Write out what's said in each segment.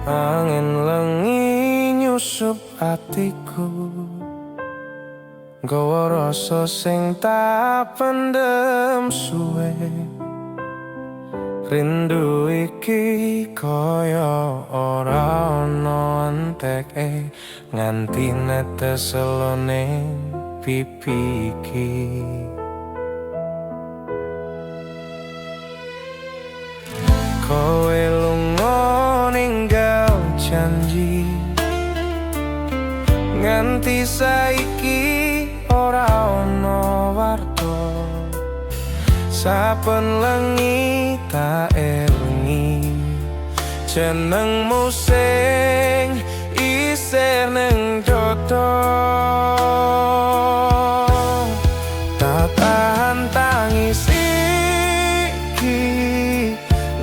Angin lengi nyusup atiku, nggawa rasa sing tak pendem suwe. Rindu iki kaya ora ana enteke, nganti netes selone pipi iki. Kowe lunga ninggal janji, nganti saiki ora ana warta. Saben lengi tak elingi jenengmu sing isih ning dodo. Tak tahan tangis iki,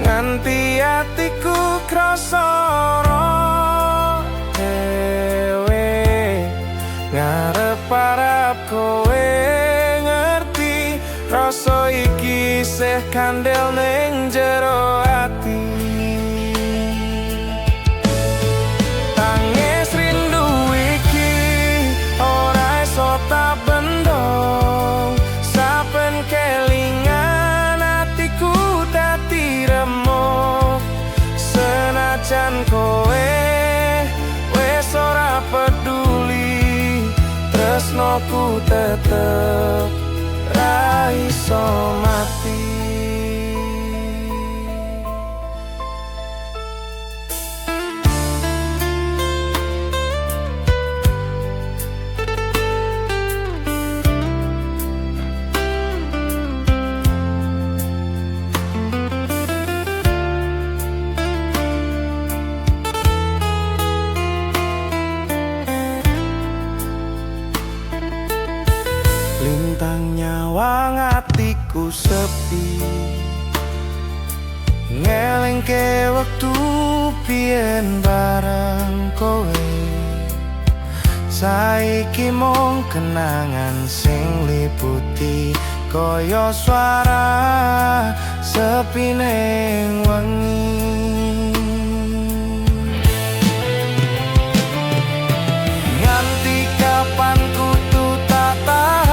nganti atiku krasa dhewe. Ngarep-arep kowe ngerti, rasa iki isih kandel ning jero ati. Tangis rindu iki ora iso tak bendong, saben kelingan atiku dadi remuk. Senajan kowe wis ora peduli, tresnoku tetep ra iso mati. Lintang nyawang atiku sepi, ngelingke wektu biyen bareng kowe. Saiki mung kenangan sing liputi, kaya swara sepi ning wengi. Nganti kapan kudu tak tahan,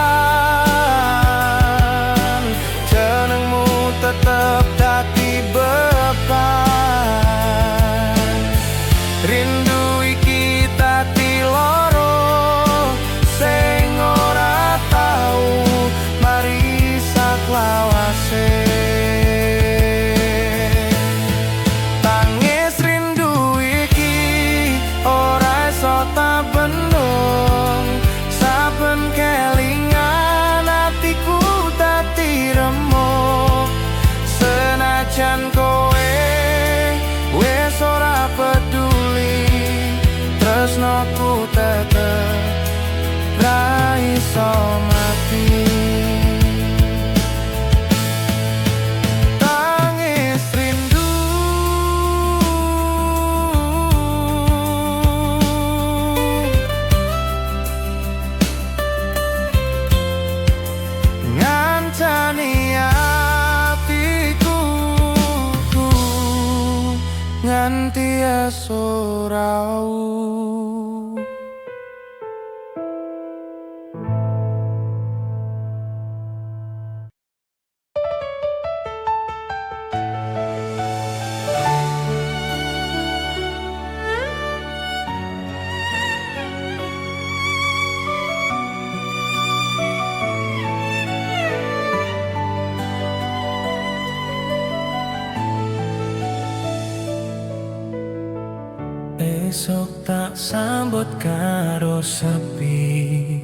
jenengmu tetep dadi beban. Rindu iki dadi loro sing ora tau mari saklawase. Tangis rindu iki ora iso tak bendung, saben kelingan atiku dadi remuk. Senajan kowe wis ora peduli, tresnoku tetep ra iso mati. Tangis rindu ngancani atiku nganti esuk rau. Esok tak sambut karo sepi,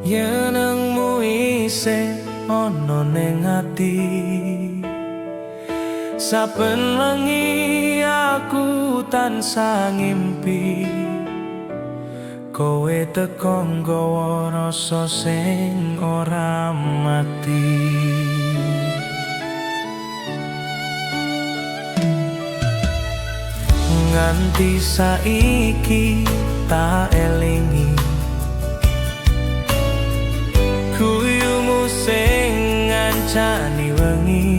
yenengmu isih ana ning ati. Saben wengi aku tansah ngimpi, kowe teko nggawa rasa sing ora mati. Nganti saiki tak elingi guyumu sing ngancani wengi.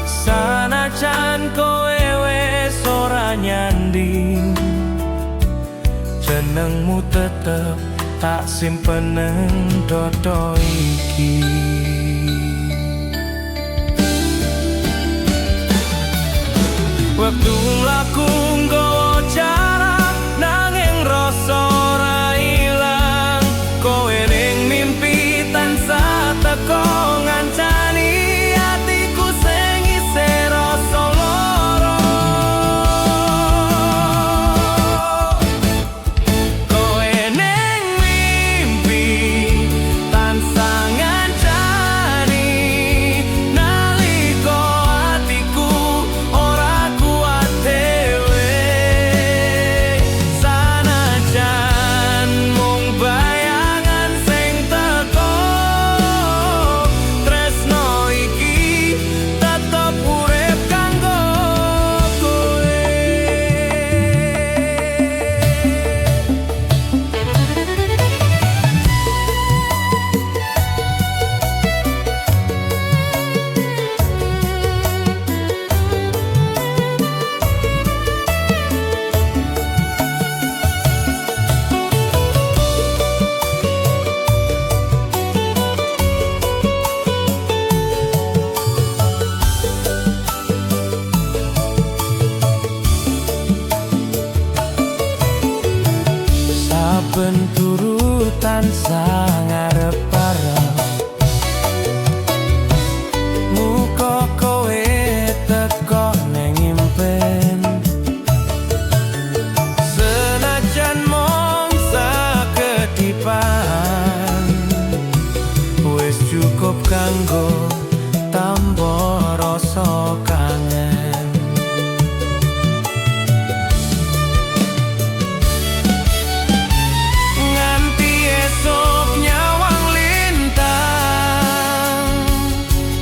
Sana nyanding, jenengmu tetep tak simpen nang dodo iki. Waktu laku nggawa jarak nanging rasa ora ilang, kowe ning mimpi tansah teko ngancani atiku sing isih rasa lara. Kowe ning mimpi tansah ngancani nalika atiku ora kuat dhewe, sanajan mung bayangan sing teko, tresno iki tetep urip kanggo kowe. Saben turu tansah ngarep-arep, muga kowe teko ning impen, senajan mung sakedipan, wis cukup kanggo tambah rasa kangen. Nganti esok nyawang lintang,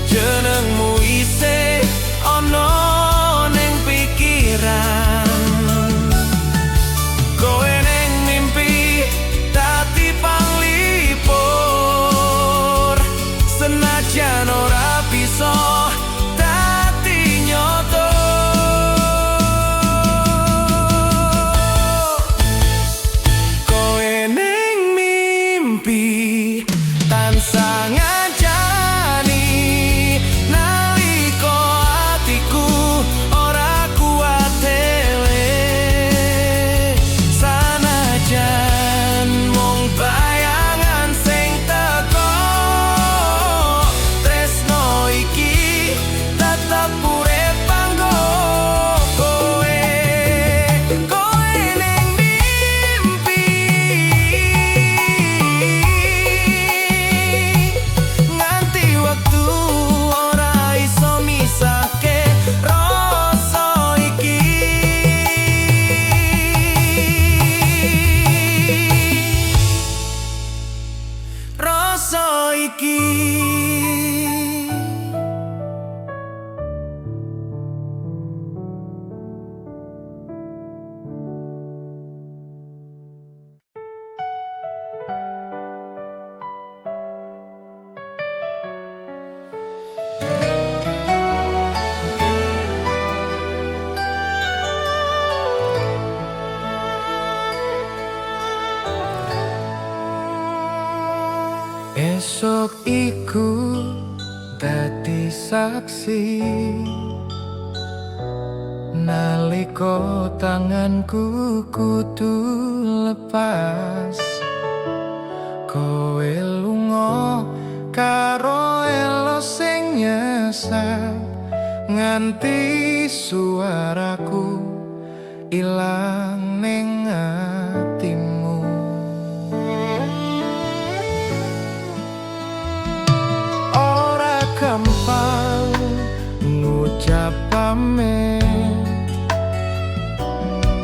jenengmu isih ana ning pikiran. Kowe ning mimpi dadi panglipur, senajan ora bisa dadi nyoto. Kowe ning mimpi tansah ngancani nalika atiku ora kuat dhewe, sanajan mung bayangan sing teko, tresno iki tetep urip kanggo kowe. Kowe ning mimpi nganti waktu ora iso misahke rasa iki. Rasa iki. Esok iku dadi saksi nalika tanganku kudu lepas, kowe lunga karo elo sing nyesat, nganti suaraku ilang ning atimu. Ora gampang ngucap pamit,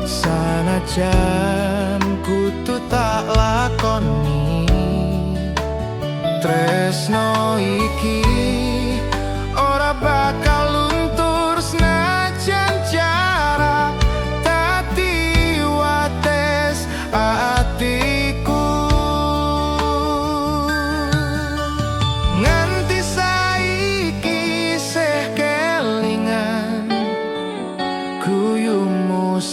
sanajan kudu tak lakoni. Tresno iki ora bakal luntur senajan jarak dadi wates atiku. Nganti saiki sih kelingan guyumu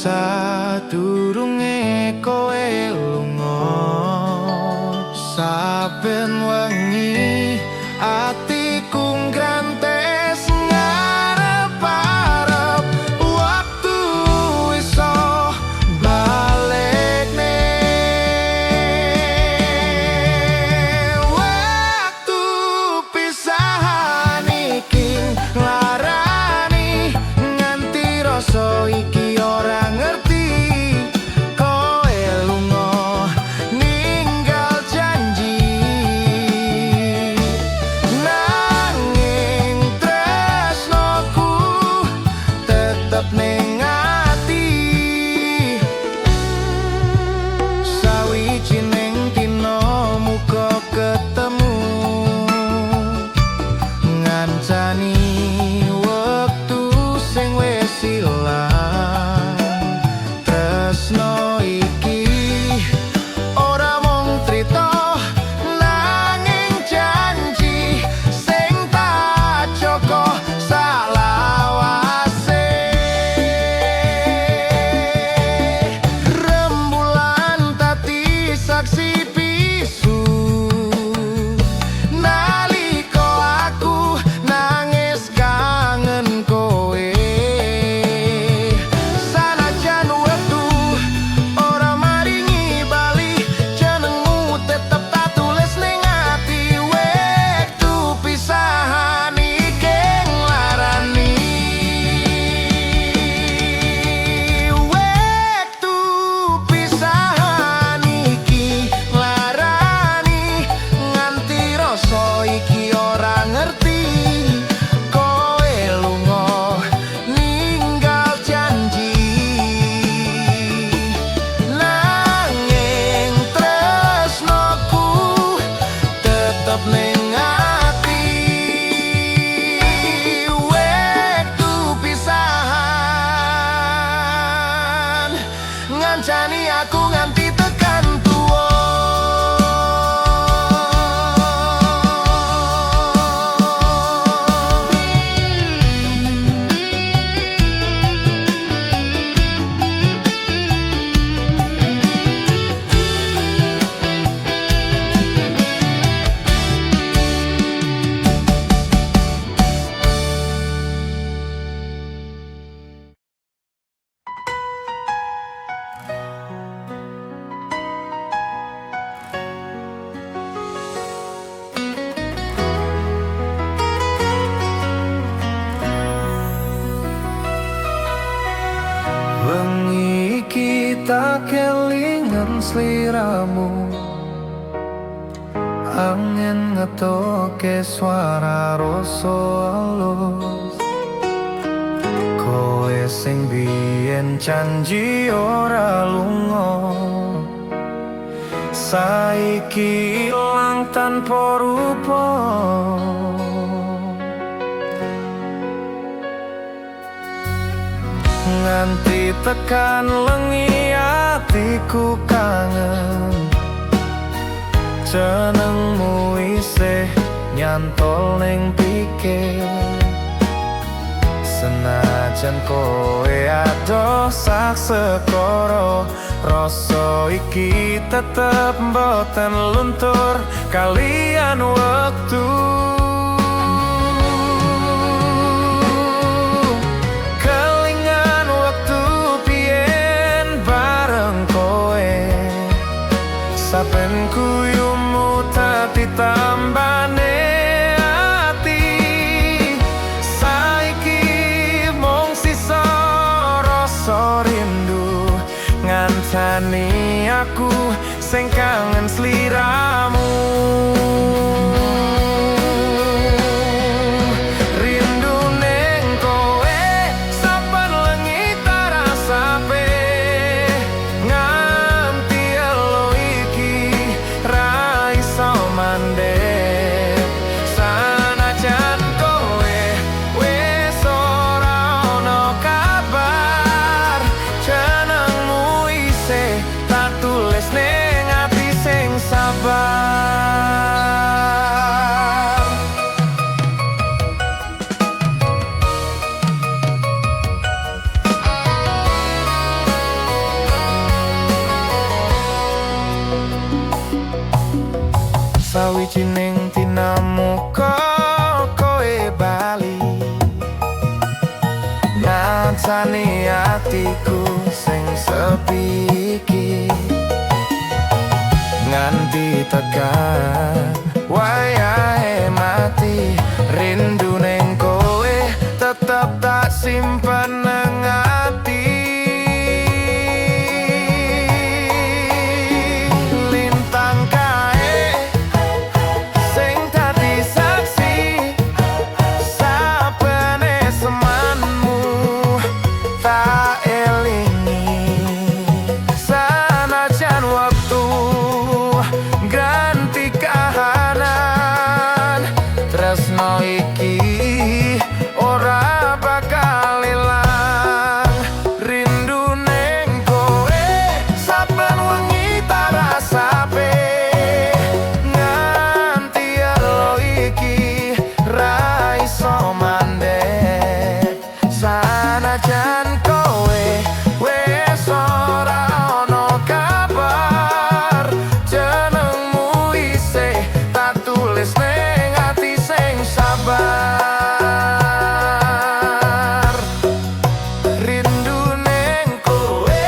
tak kelingan sliramu, angin ngetoke suara rasa alus. Koe sing biyen janji ora lunga, saiki ilang tanpa rupa. Nganti tekan lengi atiku kangen, jenengmu isih nyantol ning pikir. Senajan kowe adoh sak sekara, rasa iki tetep mboten luntur kalian wektu. Kelingan wektu biyen bareng kowe, saben kuyumu dadi tambane ati. Saiki mung sisa rasa rindu, ngancani aku sing kangen sliramu. Rindu ning kowe saben lengi tak rasape, nganti elo iki ra iso mandek. Sanajan kowe wis ora ono kabar, jenengmu isih tak tulis ning ati sing sabar. Sawijining dinamu kowe bali, ngancani atiku sing sepi iki. Nganti tekan wayahe mati, rindu ning kowe tetep tak simpen nang ati. Lintang kae sing dadi saksi, sabene semanmu tak elingi. Sanajan waktu ganti kahanan, tresno iki ora bakal ilang. Rindu ning kowe saben wengi tak rasape, nganti elo iki ra iso mandek. Sanajan kowe wis ora ono kabar, jenengmu isih tak tulis ning ati sing sabar. Rindu ning kowe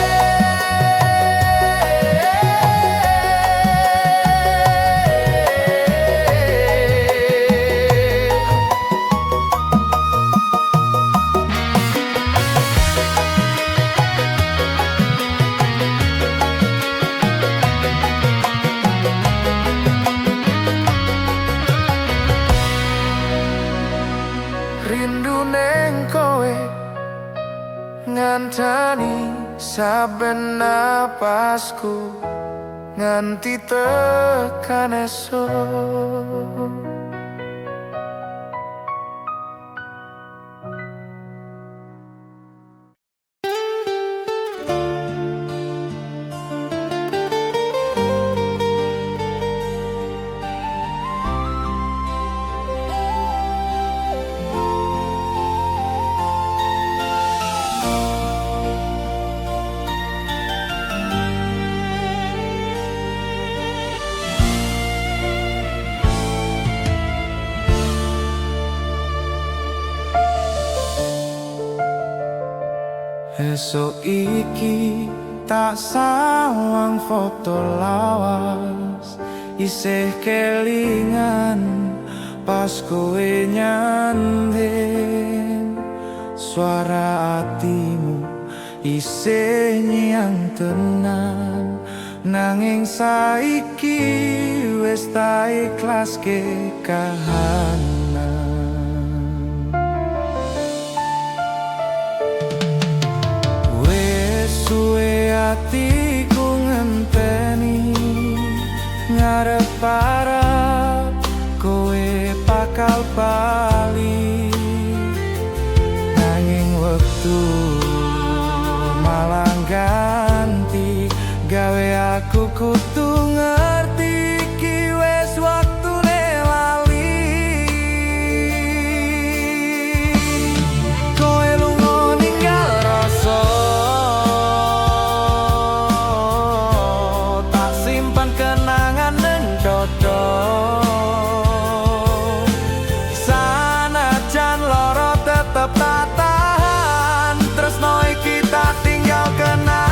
rindu ning kowe, ngantani saben napasku nganti tekan esuk. Esok iki tak sawang foto lawas, isih kelingan pas kowe nyanding. Suara hatimu isih nyang tenan. Nanging saiki wis tak ikhlaske kahanan. Wis suwe atiku ngenteni ngarep-arep kowe bakal bali. Nanging wektu malah ganti, gawe aku kudu ngerti iki wis waktune lali. Kowe lunga ninggal rasa tak simpan kenangan ning dodo. Sanajan lara tetep tak tahan, tresno iki tak tinggal kenangan.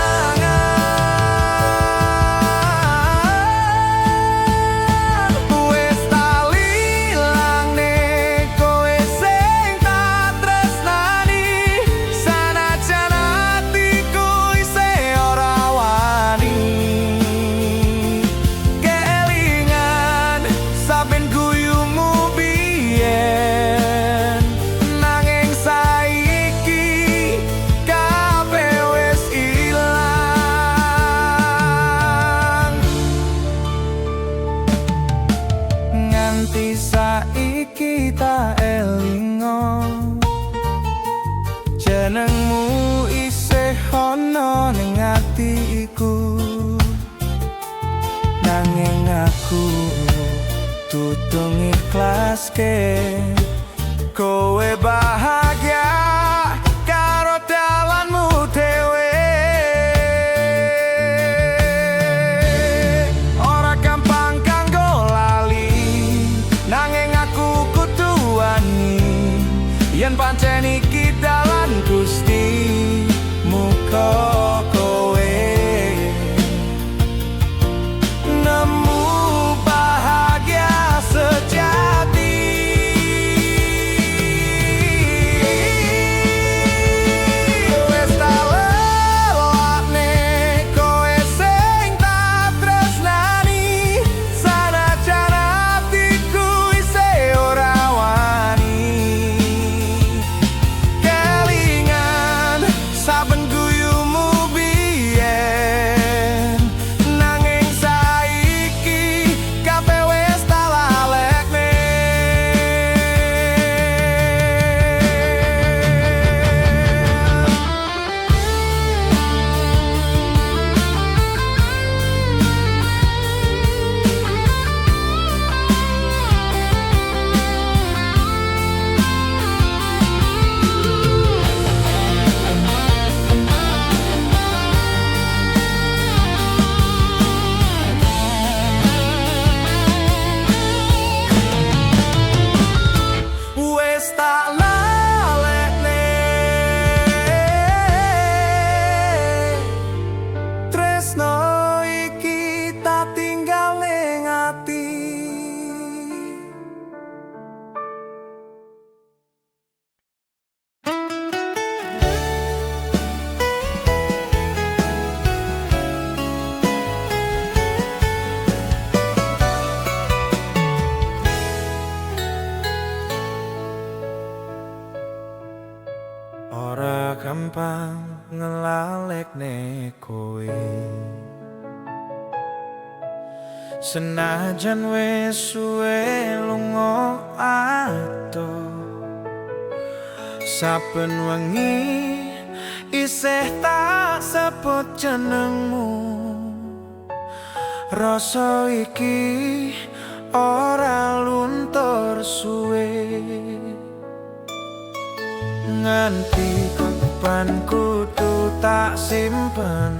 Wis tak lilangne kowe sing tak tresnani, sanajan atiku isih ora wani. Kelingan saben guyumu biyen, nanging saiki kabeh wis ilang. Nganti saiki tak elingo, jenengmu isih ana ning atiku. Nanging aku tudung ikhlaske kowe bahagia karo dalanmu dhewe. Ora gampang kanggo lali, nanging aku kudu wani. Yen pancen iki dalan Gusti, muga kowe nemu bahagia sejati. Wis tak lelakne kowe sing tak tresnani, sanajan atiku isih ora wani. Kelingan saben guyumu biyen, nanging saiki kabeh wis tak lalekne. Wis tak lalekne tresno iki tak tinggal ning ati. Ora gampang ngelalekne kowe, senajan wis suwe lunga adoh. Saben wengi isih tak sebut jenengmu, rasa iki ora luntur suwe. Nganti kapan kudu tak simpen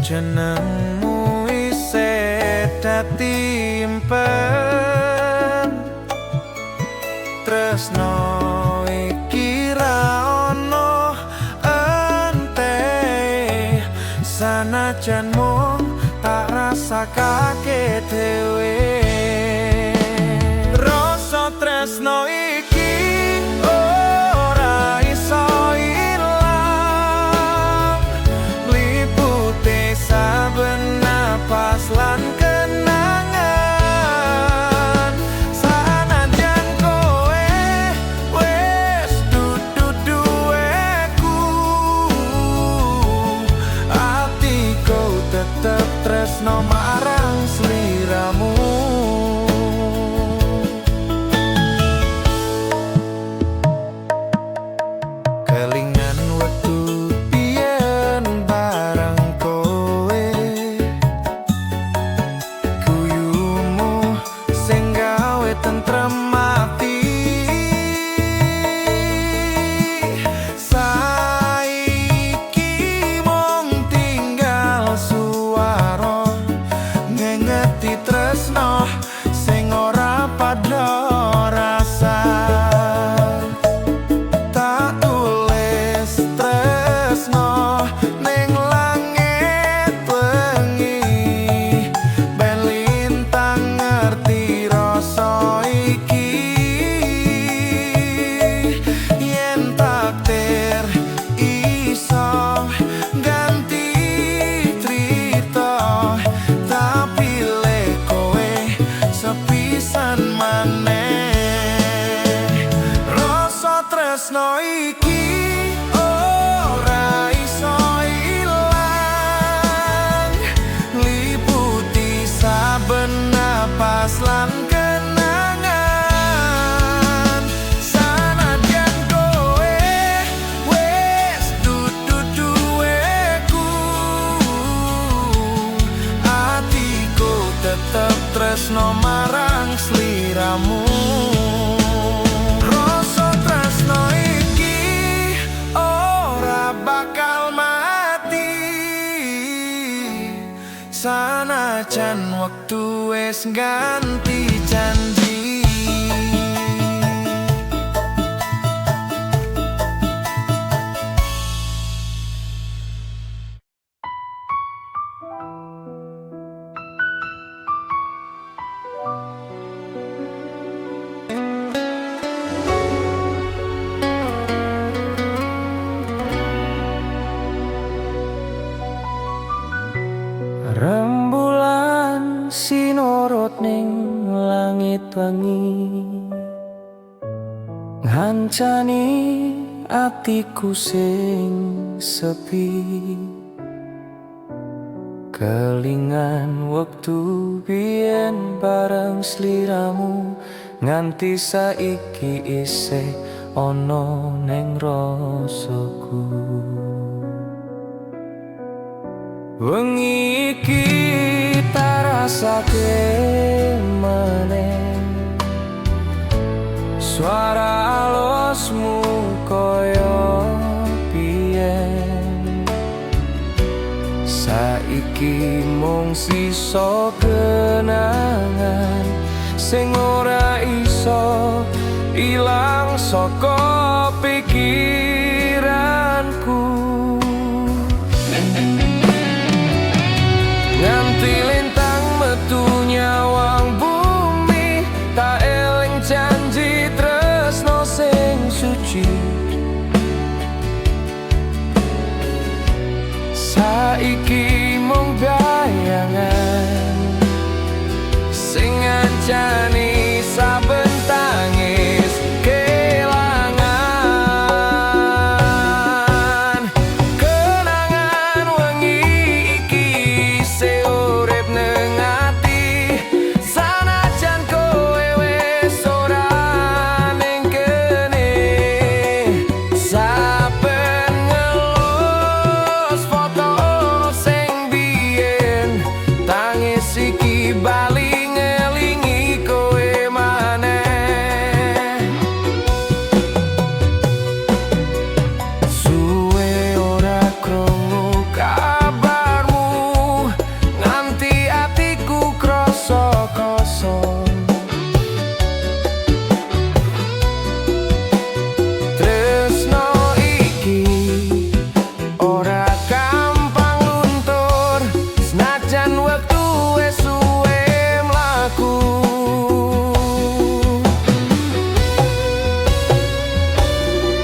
jenengmu isih dadi impen. Tresno iki ra ono ente, sanajan mung tak rasakake dhewe. Rasa tresno iki ora iso tresno iki ora iso ilang, liputi saben napas lan kenangan. Sanadyan kowe wis dudu duweku, atiku tetep tresno marang sliramu. Rasa tresno iki ora bakal mati, sanajan wektu wis ganti janji. Rembulan sinorot ning langit wengi, ngancani atiku sing sepi. Kelingan wektu biyen bareng sliramu, nganti saiki isih ana ning rasaku. Wengi iki tak rasake maneh, suara alusmu koyo biyen. Saiki mung sisa kenangan sing ora iso ilang saka pikiranku. Nganti lintang metu nyawang bumi, tak eling janji tresno sing suci. Saiki mung bayangan sing ngancani saben tangis kelangan. Kenangan wengi iki isih urip ning ati, sanajan kowe wis ora ning kene. Saben ngelus foto sing biyen, tangis iki bali ngelingi kowe maneh. Suwe ora krungu kabarmu, nganti atiku krasa kosong. Tresno iki ora gampang luntur, senajan wektu wis suwe mlaku.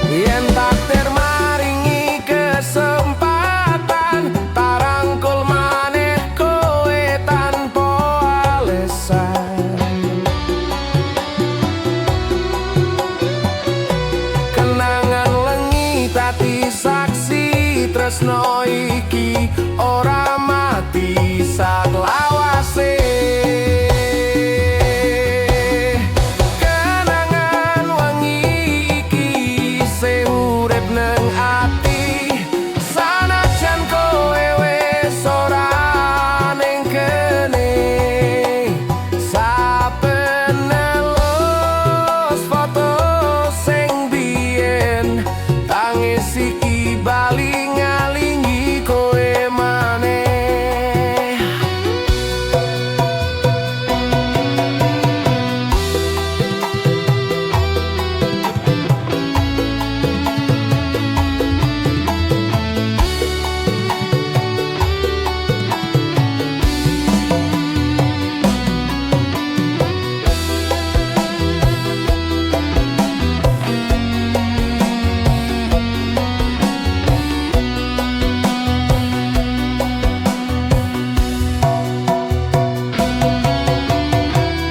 Yen takdir maringi kesempatan, tarangkul maneh kowe tanpa alesan. Kenangan lengi tati saksi tresno iki ora mati sak lawase. Kenangan wengi iki isih urip nang ati, sanajan kowe wis ora ning kene. Saben nelus foto sing biyen, tangis iki bali ngalingi kowe maneh.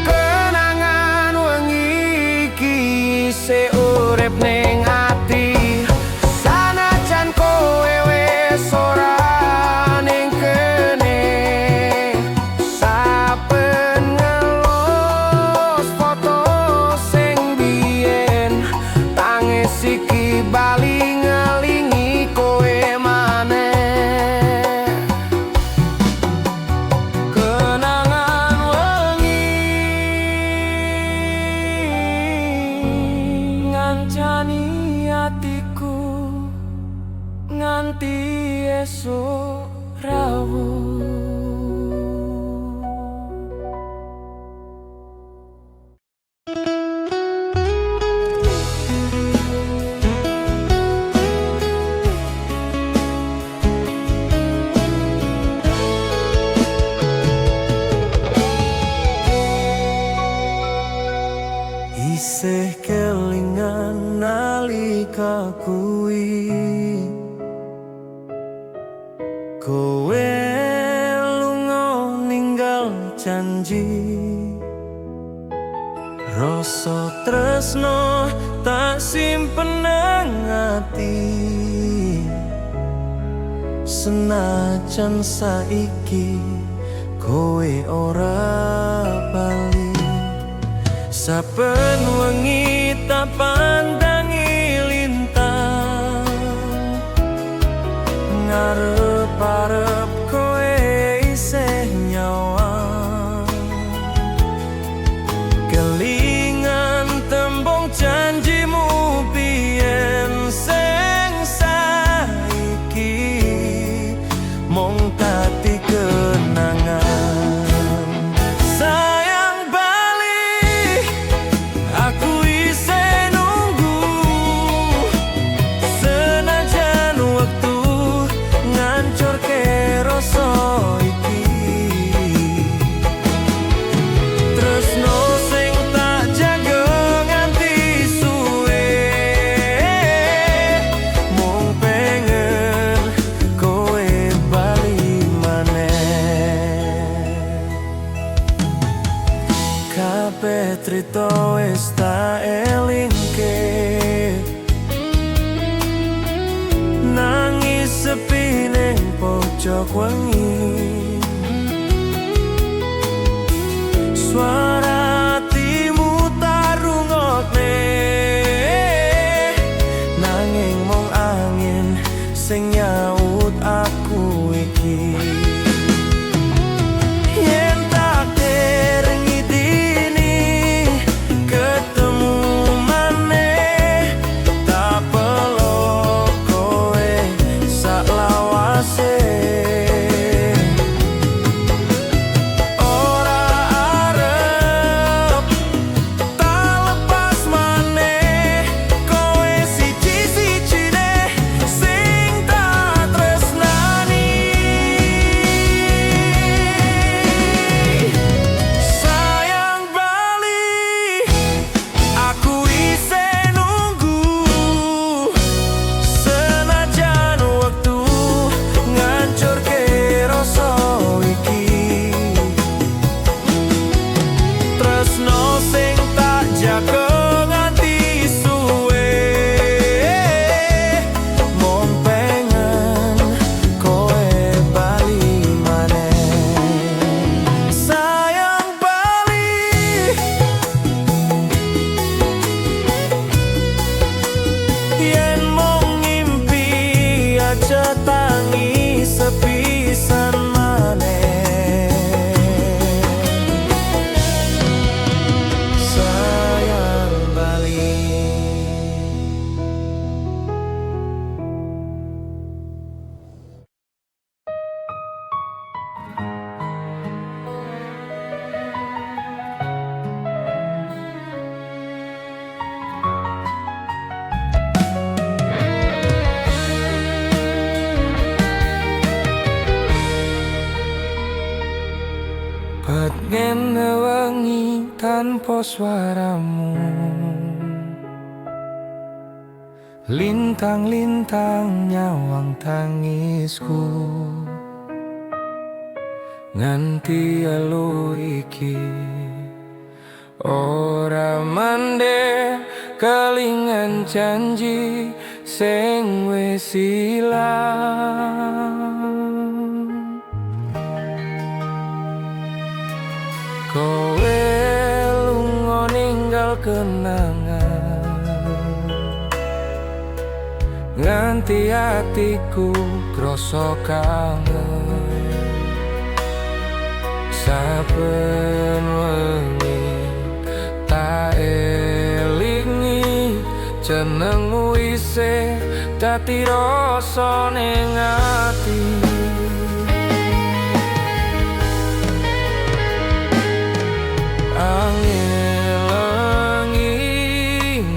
Kenangan wengi iki isih urip ning ati, ngajani atiku nganti esuk rawuh. Isih kelingan nalika kuwi kowe lunga ninggal janji, rasa tresno tak simpen nang ati, senajan saiki kowe ora bali. Saben wengi tak pandangi lintang, ngarep-arep kowe isih nyawang, kelingan tembung janjimu biyen sing saiki mung dadi kenangan. Kabeh trito wis tak elingke, nangis sepi ning pojok wengi, suara hatimu tak rungokne, nanging mung angin sing nyaut aku iki. Tangi sepisan maneh, sayang bali. Ngene wengi tanpa suaramu, lintang-lintang nyawang tangisku, nganti elu iki ora mandek kelingan janji sing wis ilang. Kowe lunga ninggal kenangan, nganti atiku krasa kangen. Saben wengi tak elingi jenengmu isih dadi rasa ning ati. Angelengi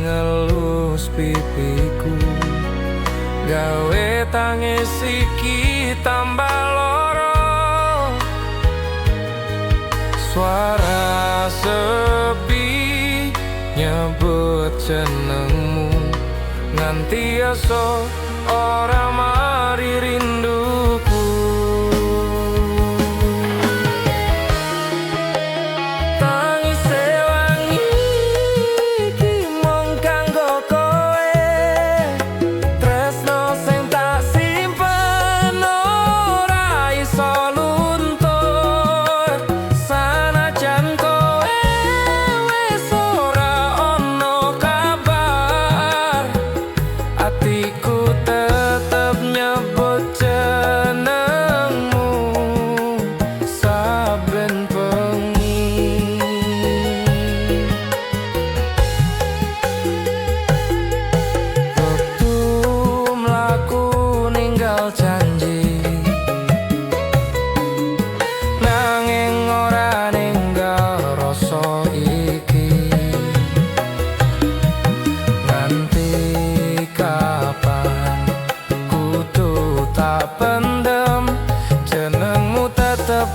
ngelus pipiku, gawe tangis iki tambah loro. Suara sepi nyebut jenengmu, nganti esuk ora mari rinduku.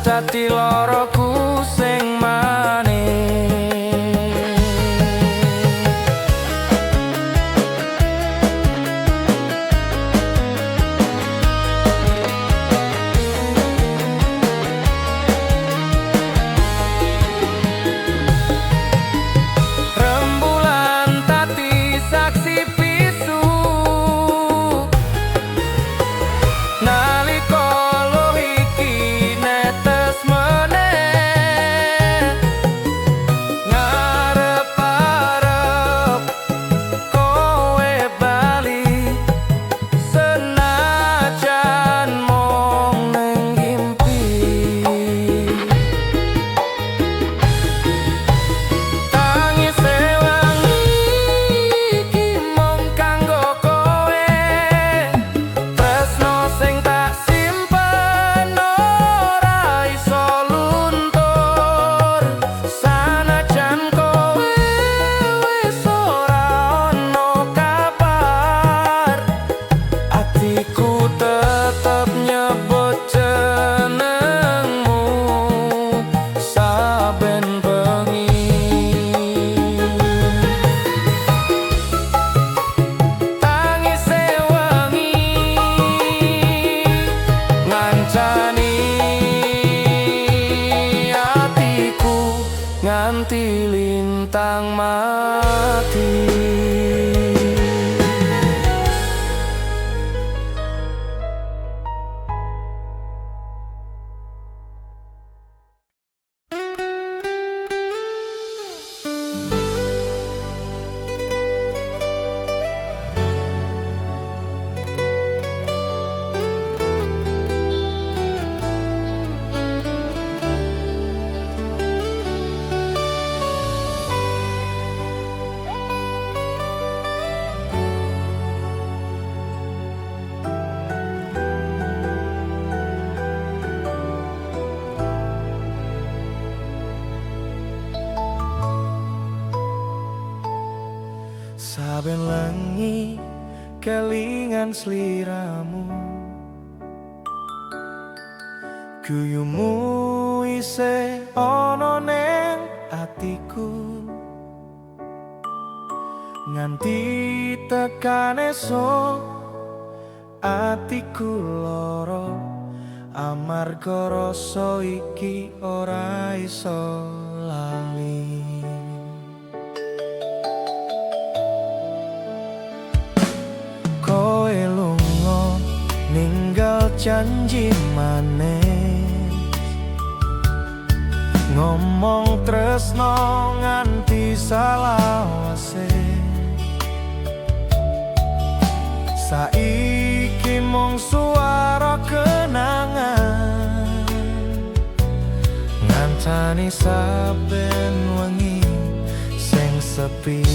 Dadi loroku sing manis. Rembulan tadi saksi bisu, nalika nganti lintang mati. Saben lengi kelingan sliramu, guyumu isih ana ning atiku, nganti tekan esuk atiku lara amarga rasa iki ora iso lali. Koe lunga ninggal janji manis, ngomong tresno nganti salawase. Saiki mung suara kenangan, ngancani saben wengi sing sepi.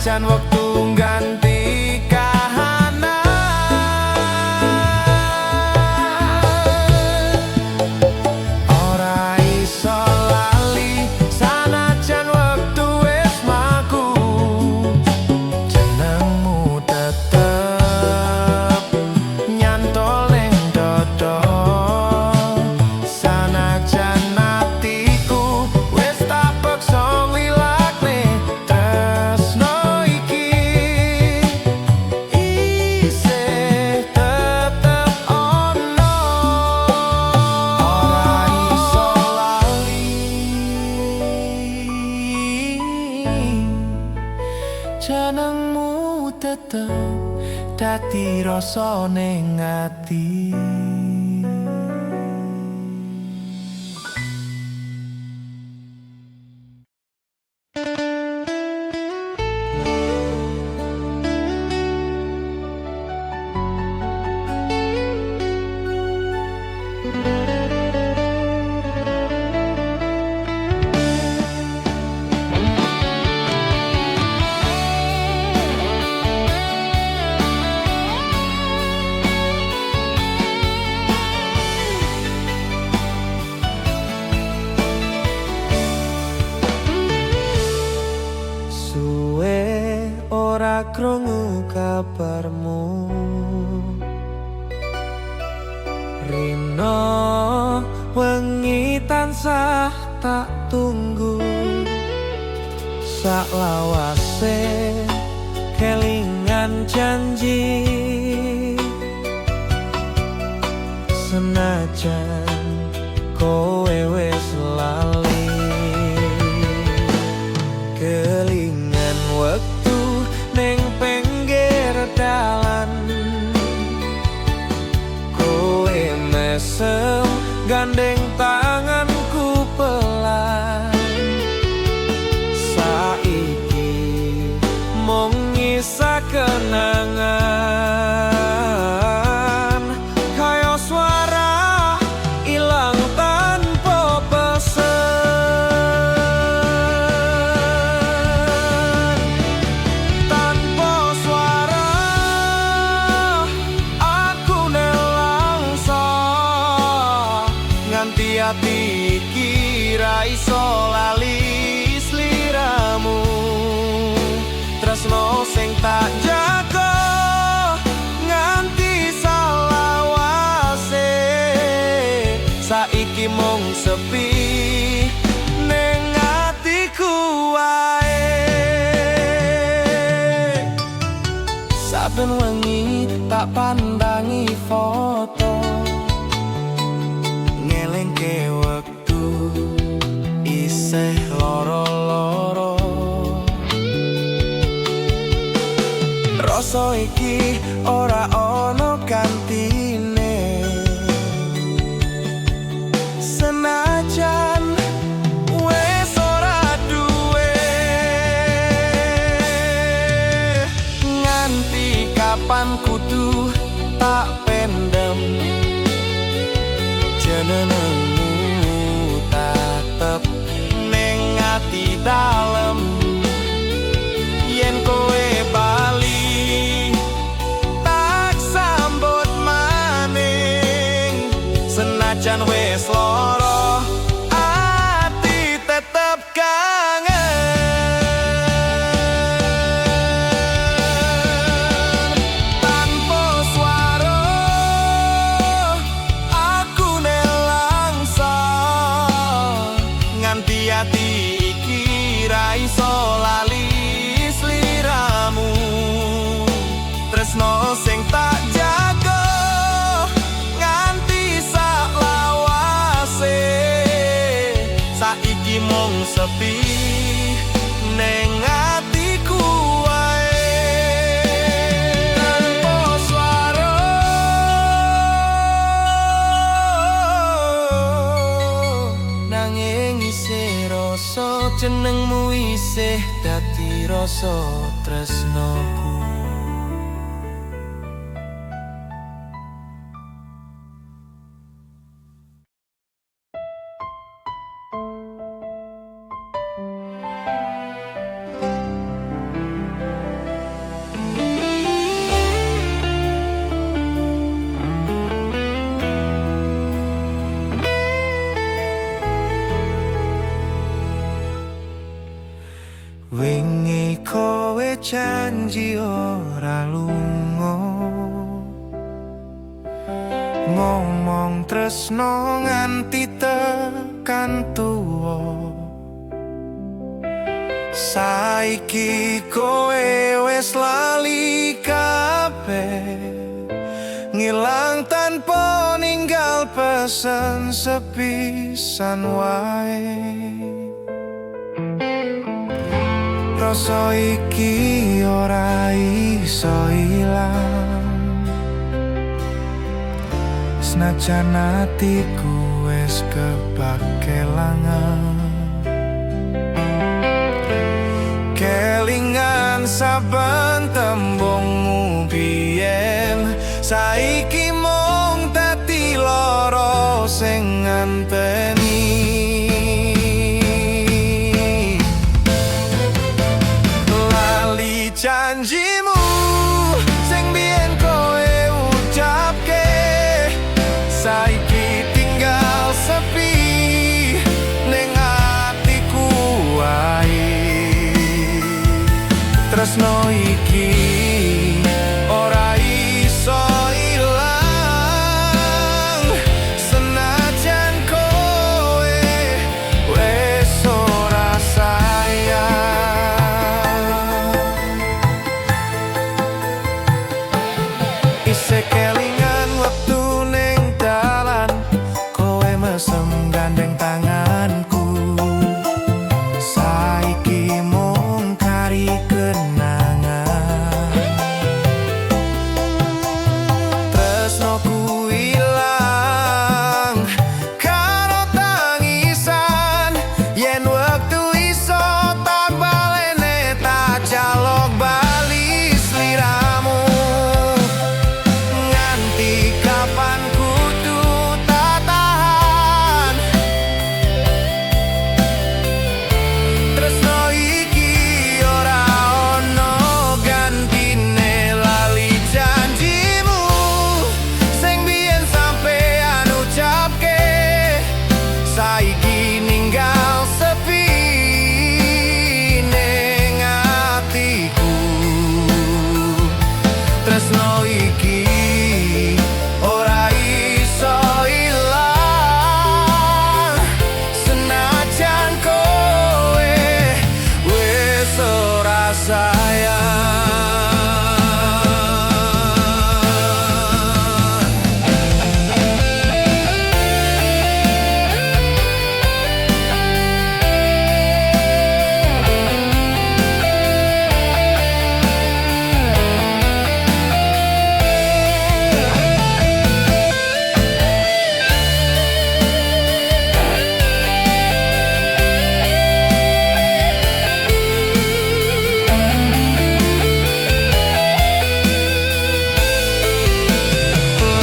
senajan wektu ganti kahanan. Ora iso lali senajan wektu wis mlaku, jenengmu tetep nyantol ning dodo. Senajan atiku wis tak paksa nglilakne tresno iki, isih tetep ono. Ora iso lali jenengmu tetep dadi rasa ning ati. Suwe ora krungu kabarmu, rino wengi tansah tak tunggu. Saklawase kelingan janji, senajan kowe wis lali. Kelingan wektu ning pinggir dalan, kowe mesem gandeng tanganku pelan. Saiki mung nyisa kenangan, kaya suara ilang tanpa pesen. Tanpa suara aku nelangsa, nganti ati iki ra iso lali sliramu. Tresno sing tak jaga nganti salawase, saiki mung sepi ning atiku wae. Saben wengi tak pandangi foto, ngelingke wektu isih loro-loro. Rasa iki ora ono gantine, senajan wis ora duwe. Nganti kapan kudu tak pendem, jenengmu tetep ning ati dalem. Yen kowe bali tak sambut maning, senajan wis loro ati tetep kangen. Tanpa swara aku nelangsa, nganti ati iki ra iso lali sliramu. Tresno sing tak jaga nganti saklawase, saiki mung sepi ning atiku wae. Tanpa swara nanging isih rasa jenengmu isih dadi rasa tresnoku. Wingi kowe janji ora lunga, ngomong tresno nganti tekan tuwa. Saiki kowe wis lali kabeh, ngilang tanpa ninggal pesen sepisan wae. Rasa iki ora iso ilang, senajan atiku wis kebak kelangan. Kelingan saben tembungmu biyen, saiki mung dadi lara sing nganteni. Lali janjimu sing biyen kowe ucapke, saiki tinggal sepi ning atiku wae. Tresno iki ora iso ilang, senajan kowe wis ora sayang. Isih kelingan wektu ning dalan, kowe mesem gandeng tanganku. Saiki mung kari kenangan, tresnoku ilang karo tangisan. Yen wektu iso tak balene, tak jaluk bali sliramu. Nganti kapan kudu tak tahan, tresno iki ora ono gantine. Lali janjimu sing biyen sampean ucapke, saiki ninggal sepi ning atiku. Tresno iki ora iso ilang, senajan kowe wis ora sayang.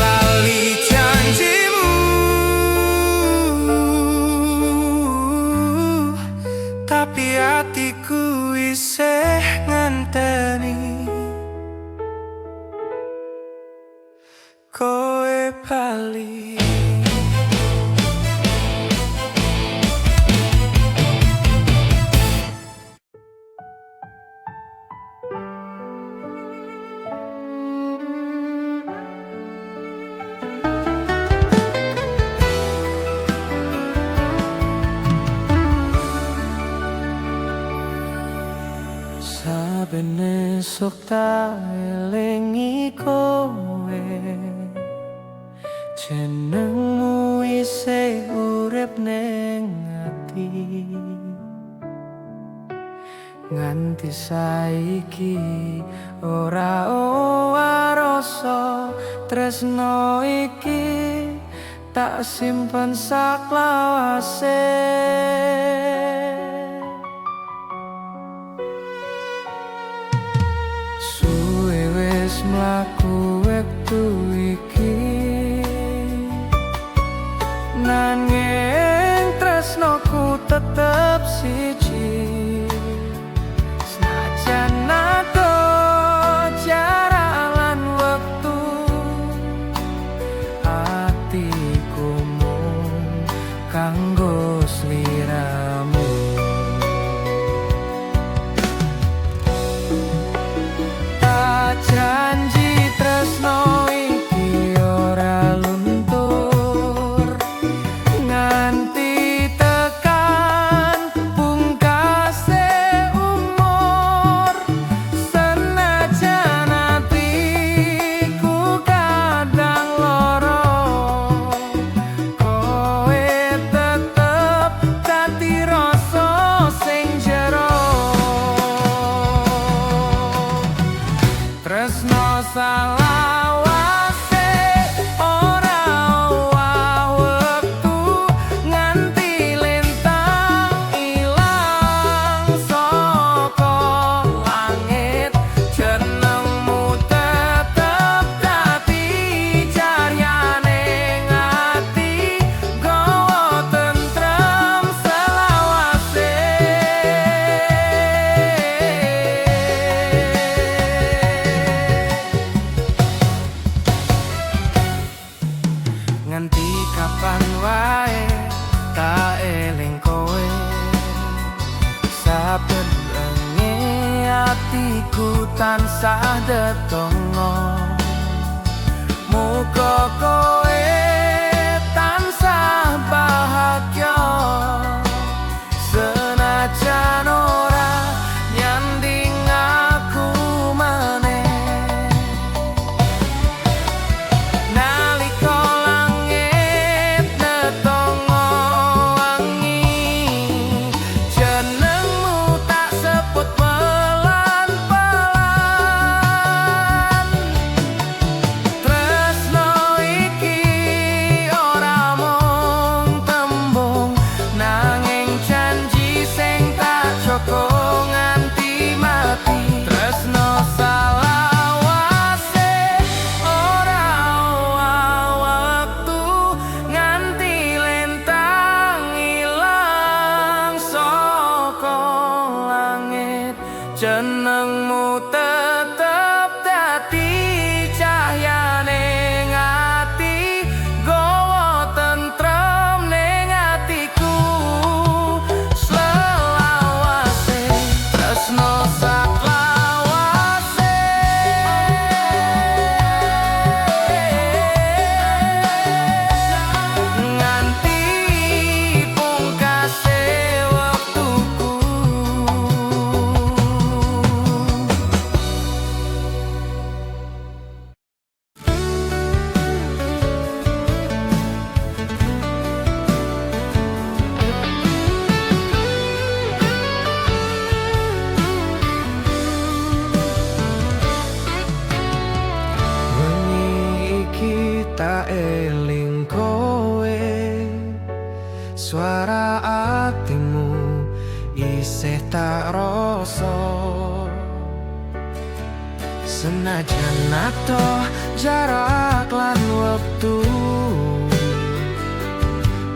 Lali janjimu, tapi hatiku isih nganteni kowe bali. Saben esuk tak elingi kowe, jenengmu isih urip ning ati. Nganti saiki ora rasa tresno iki tak simpen saklawase. Suwe wis mlaku wektu iki, nanging tresnoku tetep siji. Senajan ado jarak lan wektu, atiku mung kanggo sliramu. salawase ora owah wektu nganti lintang ilang saka langit jenengmu tetep dadi caryane ati gawa tentrem selawase nganti kapan wae tak eling kowe saben bengi atiku tansah detongo muga kowe tansah bahagia senajan ora nyanding aku maneh nalika langit netongo wangi jenengmu tak sebut pelan-pelan tresno iki ora mung tembung nanging janji sing tak joko nganti mati tresno salawase ora owah wektu nganti lintang ilang saka langit jenengmu tetep dadi cahyane ati gawa tentrem ning atiku selawase tresno saklawase nganti pungkase wektuku wengi iki tak eling kowe suara atimu isih tak rasa senajan nato jarak lan wektu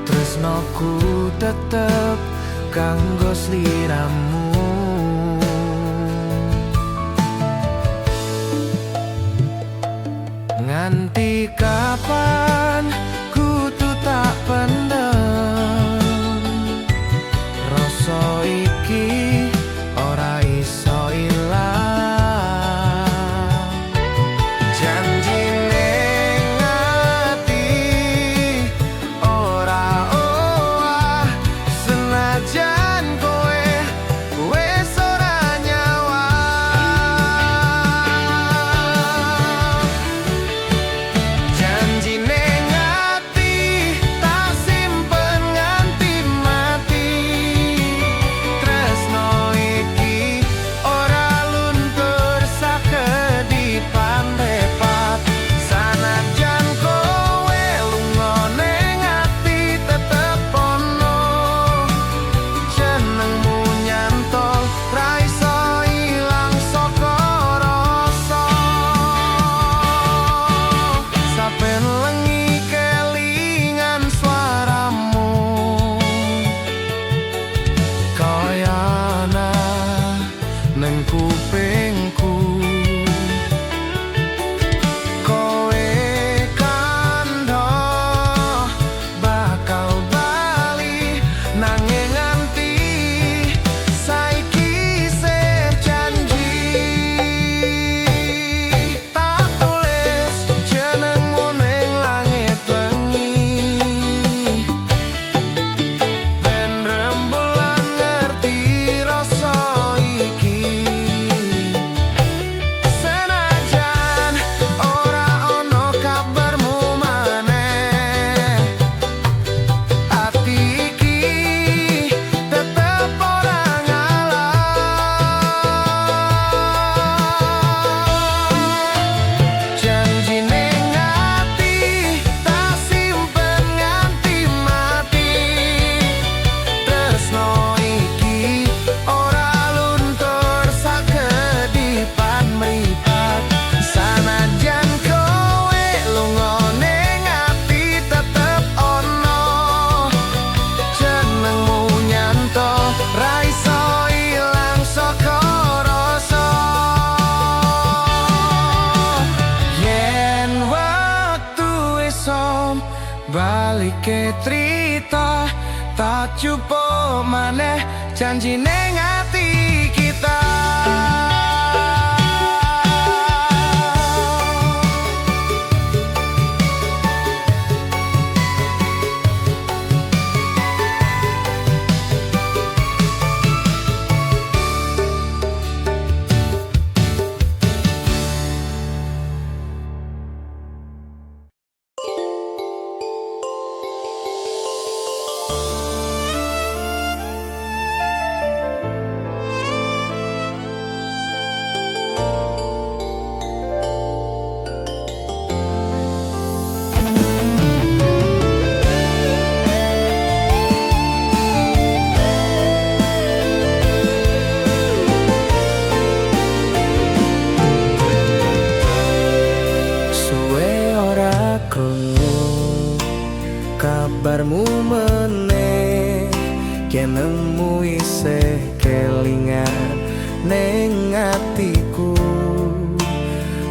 tresnoku tetep kanggo sliramu nganti kapan kudu tak pendem rasa iki ora iso ilang janji ning ati ora owah senajan kowe wis ora nyawa janji ning ati tak simpen nganti mati tresno iki ora luntur sakedipan repat sanajan kowe lunga ning ati tetep ono jenengmu nyantol ra iso ilang saka rasa saben lengi kelingan suaramu kaya ana ning kupingku kowe kandha bakal bali nanging nganti saiki isih janji tak tulis jenengmu ning langit bengi ben rembulan ngerti rasa iki jupuk maneh janji ning ati kita. Kabarmu meneh kenemu isih kelingan ning atiku.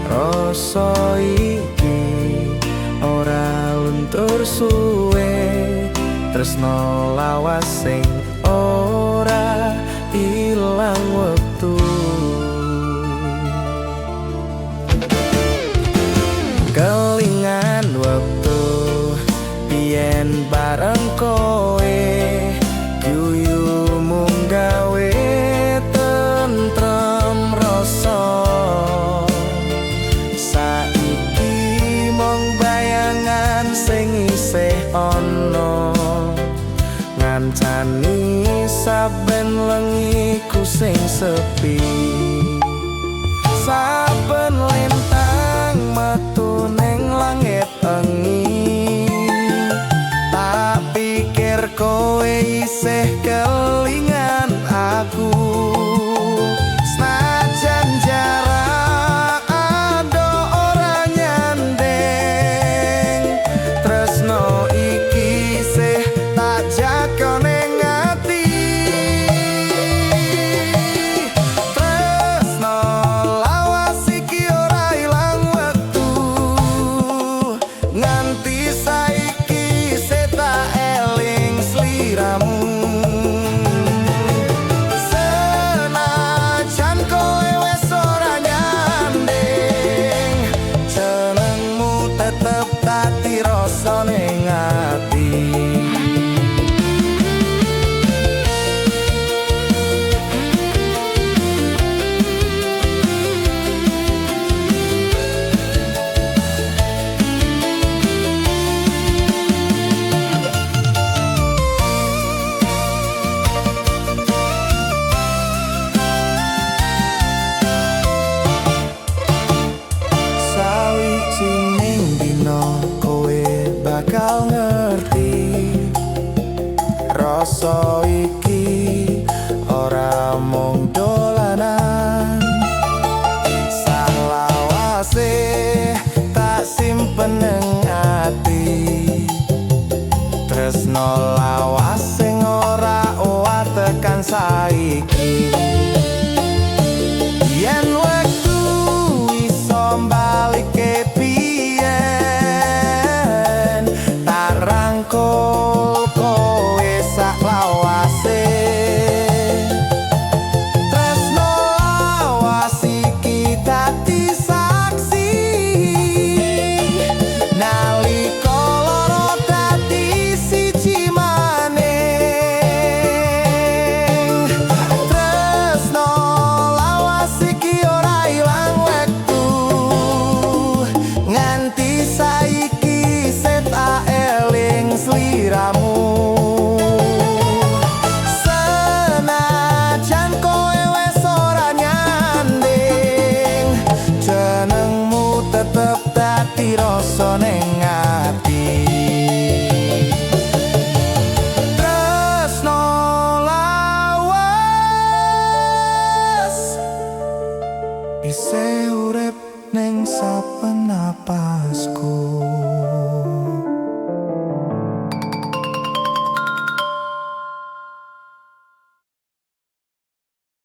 Rasa iki ora luntur suwe, tresno lawas sing ora ilang wektu. Kelingan wektu yen bareng kowe, guyumu gawe tentrem rasa. Saiki mung bayangan sing isih ana, ngancani saben lengiku sing sepi. Saben lintang metu ning langit engi, pikir kowe isih kelingan aku. Senajan jarak ado ora nyanding, tresno iki isih tak jaga ning ati. Tresno lawas iki ora ilang wektu, nganti saiki isih tak sliramu. Senajan kowe wis ora nyanding, jenengmu tetep dadi rasa ning ati. Bakal ngerti rasa iki ora mung dolanan. Salawase tak simpen ning ati, tresno lawas sing ora owah tekan saiki. Yen wektu iso mbalike rangkul kowe sak lawase, tresno lawas iki dadi saksi nalika loro dadi siji maneh. Tresno lawas iki ora ilang wektu, nganti saiki set sliramu. Senajan kowe wis ora nyanding, jenengmu tetep dadi rasa ning ati. Tresno lawas isih urip ning saben apa.